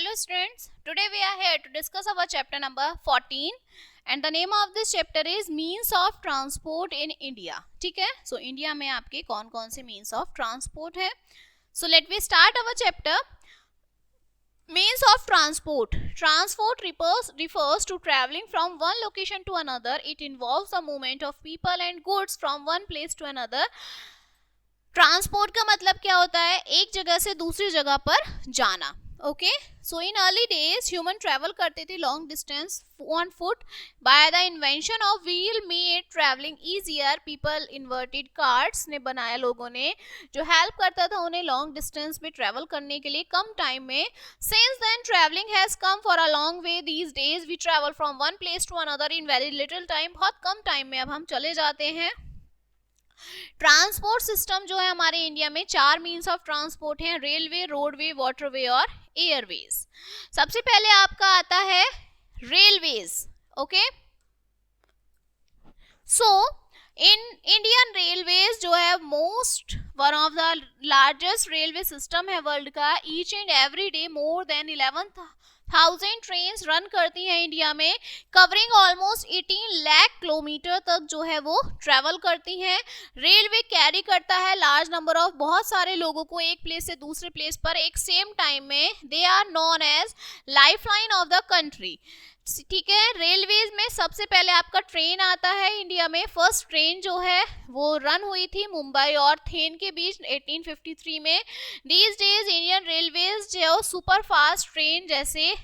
Hello students, today we are here to discuss our chapter number 14 and the name of this chapter is means of transport in India. ठीक है, so India में आपके कौन कौन से means of transport है. So let me start our chapter. Means of transport. Transport refers to traveling from one location to another. It involves the movement of people and goods from one place to another. Transport का मतलब क्या होता है? एक जगह से दूसरी जगह पर जाना. Okay, so in early days human travel करते थे long distance on foot. By the invention of wheel made travelling easier. People inverted carts ने बनाया लोगों ने, जो हेल्प करता था उन्हें लॉन्ग डिस्टेंस में ट्रैवल करने के लिए कम टाइम में. Since then travelling has come for a long way. These days we travel from one place to another in very little time. बहुत कम टाइम में अब हम चले जाते हैं. ट्रांसपोर्ट सिस्टम जो है हमारे इंडिया में चार मीन्स ऑफ ट्रांसपोर्ट हैं: रेलवे, रोडवे, वाटरवे और एयरवेज. सबसे पहले आपका आता है railways. Okay, so in Indian railways जो है most one of the largest railway system है वर्ल्ड का. Each and every day more than 11,000 trains run करती हैं इंडिया में, कवरिंग ऑलमोस्ट 18 लाख किलोमीटर तक जो है वो ट्रैवल करती हैं. रेलवे कैरी करता है लार्ज नंबर ऑफ बहुत सारे लोगों को एक प्लेस से दूसरे प्लेस पर एक सेम टाइम में. They are known as lifeline of the country. ठीक है, रेलवेज में सबसे पहले आपका ट्रेन आता है इंडिया में. फर्स्ट ट्रेन जो है वो रन हुई थी मुंबई और थेन के बीच 1853 में. दीज डेज इंडियन रेलवेज जो सुपर फास्ट ट्रेन जैसे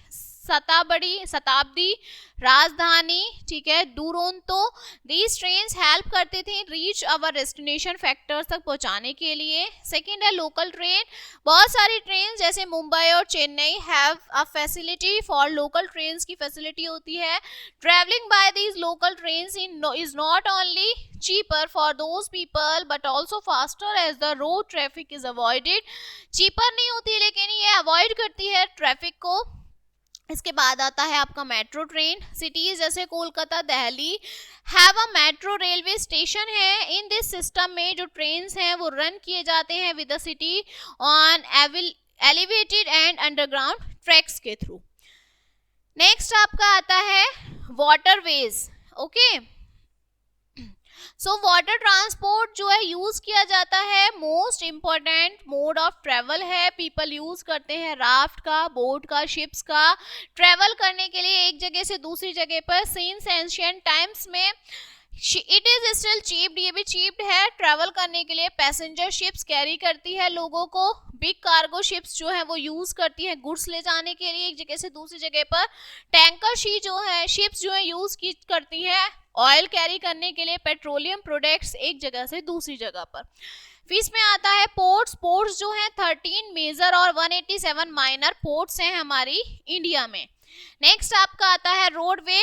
शताब्दी, राजधानी, ठीक है, दुरंतो, दीज ट्रेन्स हेल्प करते थे रीच अवर डेस्टिनेशन फैक्टर्स तक पहुंचाने के लिए. सेकंड है लोकल ट्रेन. बहुत सारी ट्रेन जैसे मुंबई और Chennai have a facility for local trains की फैसिलिटी होती है. Travelling by these local trains is not only cheaper for those people but also faster as the road traffic is avoided. cheaper नहीं होती लेकिन ये अवॉइड करती है ट्रैफिक को. इसके बाद आता है आपका मेट्रो ट्रेन. सिटीज जैसे Kolkata, Delhi have a metro railway station है. इन दिस सिस्टम में जो ट्रेन्स हैं वो रन किए जाते हैं with the city on elevated and underground tracks के थ्रू. नेक्स्ट आपका आता है waterways. Okay, so water transport जो है यूज किया जाता है, most important mode of travel है. पीपल यूज करते हैं राफ्ट का, बोट का, शिप्स का ट्रेवल करने के लिए एक जगह से दूसरी जगह पर. सिंस एंशिएंट टाइम्स में इट इज स्टिल चीप्ड. ये भी चीप्ड है ट्रैवल करने के लिए. पैसेंजर शिप्स कैरी करती है लोगों को. बिग कार्गो शिप्स जो है वो यूज करती है गुड्स ले जाने के लिए एक जगह से दूसरी जगह पर. टैंकर शिप्स जो है यूज करती है ऑयल कैरी करने के लिए, पेट्रोलियम प्रोडक्ट्स एक जगह से दूसरी जगह पर. फिर इसमें आता है पोर्ट्स. पोर्ट्स जो हैं 13 मेजर और 187 माइनर पोर्ट्स हैं हमारी इंडिया में. नेक्स्ट आपका आता है रोडवे.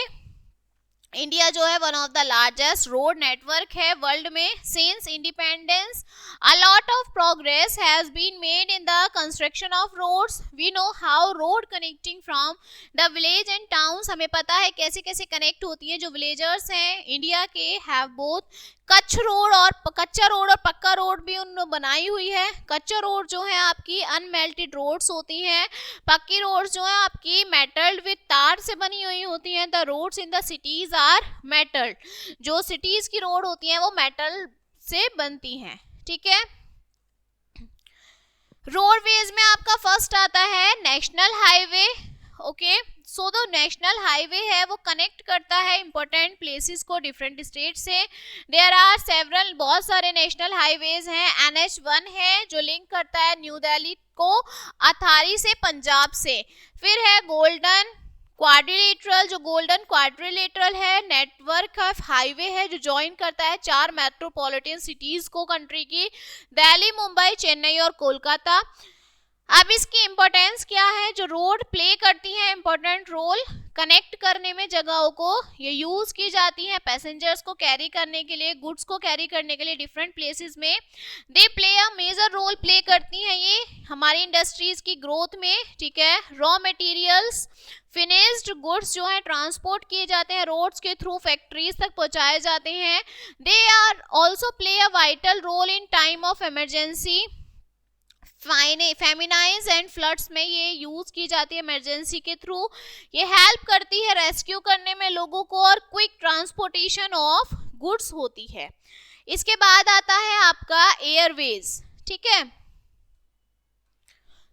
इंडिया जो है one of the largest road network है वर्ल्ड में. Since independence a lot of progress has been made in the construction of roads. We know how road connecting from the village and towns. हमें पता है कैसे कैसे connect होती हैं. जो विलेजर्स हैं इंडिया के हैव बोथ कच्चा रोड और पक्का रोड भी उन्होंने बनाई हुई है. कच्चा रोड जो है आपकी अनमेल्टेड रोड्स होती हैं. पक्की रोड जो है आपकी मेटल्ड विद तार से बनी हुई होती हैं. The roads in the cities are metalled. जो सिटीज की रोड होती हैं वो मेटल से बनती हैं. ठीक है, रोडवेज में आपका फर्स्ट आता है national highway. Okay, so the national highway है वो कनेक्ट करता है इंपॉर्टेंट प्लेसेस को डिफरेंट स्टेट से. देयर आर सेवरल, बहुत सारे नेशनल हाईवेज हैं. NH1 है जो लिंक करता है न्यू दिल्ली को अथारी से, पंजाब से. फिर है गोल्डन क्वाड्रिलेटरल, जो गोल्डन क्वाड्रिलेटरल है नेटवर्क ऑफ हाईवे है जो ज्वाइन करता है 4 मेट्रोपॉलिटन सिटीज को कंट्री की, दिल्ली, मुंबई, चेन्नई और कोलकाता. अब इसकी इम्पोर्टेंस क्या है? जो रोड प्ले करती है इम्पोर्टेंट रोल कनेक्ट करने में जगहों को, ये यूज की जाती है पैसेंजर्स को कैरी करने के लिए, गुड्स को कैरी करने के लिए डिफरेंट प्लेसेस में. They play a major role play करती हैं ये हमारी इंडस्ट्रीज की ग्रोथ में. ठीक है, रॉ मटेरियल्स, फिनिश्ड गुड्स जो है ट्रांसपोर्ट किए जाते हैं रोड्स के थ्रू, फैक्ट्रीज तक पहुंचाए जाते हैं. They are also play a vital role in time of emergency. Famines and floods में ये यूज की जाती है इमरजेंसी के थ्रू। ये हेल्प करती है रेस्क्यू करने में लोगों को और क्विक ट्रांसपोर्टेशन ऑफ गुड्स होती है। इसके बाद आता है आपका एयरवेज, ठीक है।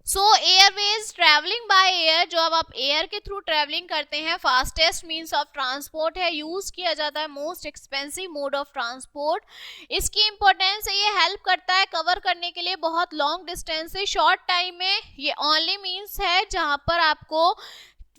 सो एयरवेज, ट्रैवलिंग बाय एयर, जो अब आप एयर के थ्रू ट्रैवलिंग करते हैं, फास्टेस्ट मींस ऑफ ट्रांसपोर्ट है, यूज किया जाता है, most expensive mode of transport. इसकी इंपॉर्टेंस है, ये हेल्प करता है कवर करने के लिए बहुत लॉन्ग डिस्टेंस से शॉर्ट टाइम में। ये ओनली मींस है जहां पर आपको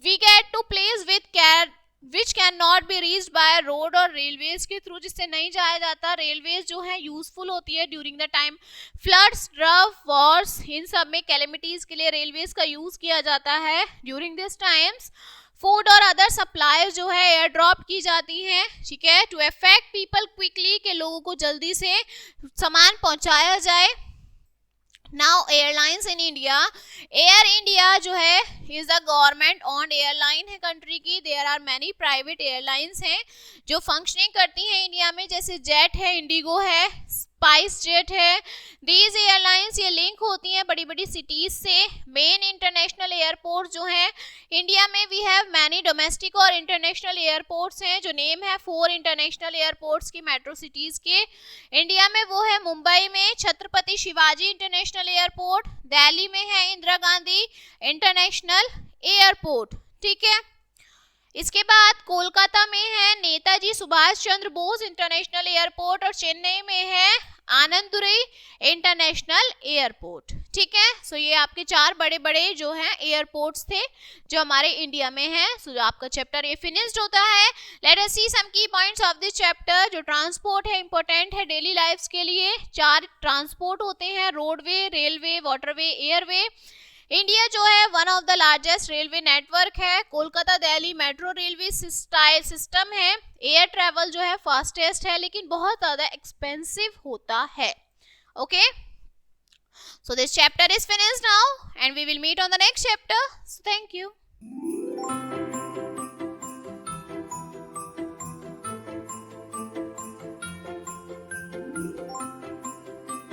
we get to place with care which can not be reached by road और रेलवेज के थ्रू, जिससे नहीं जाया जाता। रेलवेज जो है यूजफुल होती है during the time floods, drought, wars, इन सब में कैलेमिटीज के लिए रेलवेज का यूज किया जाता है ड्यूरिंग दिस टाइम्स। फूड और अदर सप्लाई जो है एयर ड्रॉप की जाती है, ठीक है, टू अफेक्ट पीपल क्विकली, के लोगों को जल्दी से सामान पहुंचाया जाए। Now airlines in India, Air India जो है is the government owned airline है कंट्री की। There are many private airlines हैं जो फंक्शनिंग करती हैं इंडिया में, जैसे जेट है, इंडिगो है, स्पाइस जेट है। दीज एयरलाइंस ये लिंक होती हैं बड़ी बड़ी सिटीज से। मेन इंटरनेशनल एयरपोर्ट जो है इंडिया में, वी हैव मैनी डोमेस्टिक और इंटरनेशनल एयरपोर्ट्स हैं, जो नेम है 4 इंटरनेशनल एयरपोर्ट्स की मेट्रो सिटीज के इंडिया में। वो है मुंबई में छत्रपति शिवाजी इंटरनेशनल एयरपोर्ट, दिल्ली में है इंदिरा गांधी इंटरनेशनल एयरपोर्ट, ठीक है। इसके बाद कोलकाता में है नेताजी सुभाष चंद्र बोस इंटरनेशनल एयरपोर्ट और चेन्नई में है आनंदुरई इंटरनेशनल एयरपोर्ट, ठीक है। सो ये आपके 4 बड़े बड़े जो हैं एयरपोर्ट्स थे जो हमारे इंडिया में हैं। सो आपका चैप्टर ये फिनिश्ड होता है। Let us see some key points of this chapter. जो ट्रांसपोर्ट है इंपॉर्टेंट है डेली लाइफ्स के लिए। 4 ट्रांसपोर्ट होते हैं, roadway, railway, waterway, airway. India जो है one of the largest railway network है। Kolkata Delhi metro railway system है। एयर ट्रैवल जो है फास्टेस्ट है, लेकिन बहुत ज़्यादा एक्सपेंसिव होता है। Okay, so this chapter is finished now and we will meet on the next chapter. So thank you.